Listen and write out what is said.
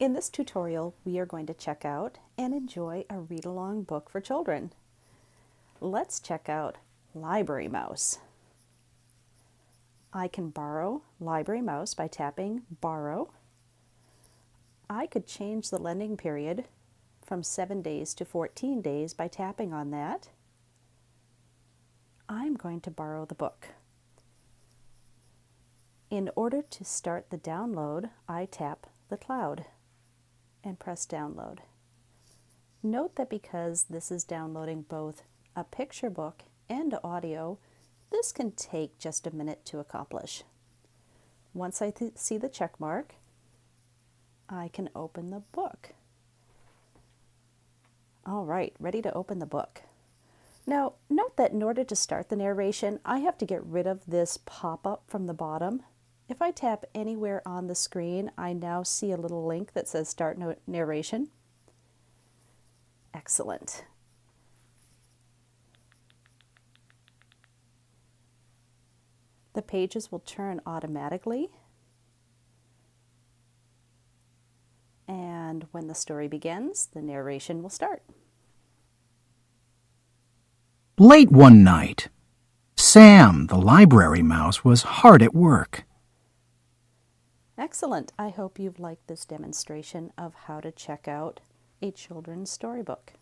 In this tutorial, we are going to check out and enjoy a read-along book for children. Let's check out Library Mouse. I can borrow Library Mouse by tapping Borrow. I could change the lending period from 7 days to 14 days by tapping on that. I'm going to borrow the book. In order to start the download, I tap the cloud and press download. Note that because this is downloading both a picture book and audio, this can take just a minute to accomplish. Once I see the check mark, I can open the book. All right, ready to open the book. Now, note that in order to start the narration, I have to get rid of this pop-up from the bottom. If I tap anywhere on the screen, I now see a little link that says Start Narration. Excellent. The pages will turn automatically. And when the story begins, the narration will start. Late one night, Sam, the library mouse, was hard at work. Excellent. I hope you've liked this demonstration of how to check out a children's storybook.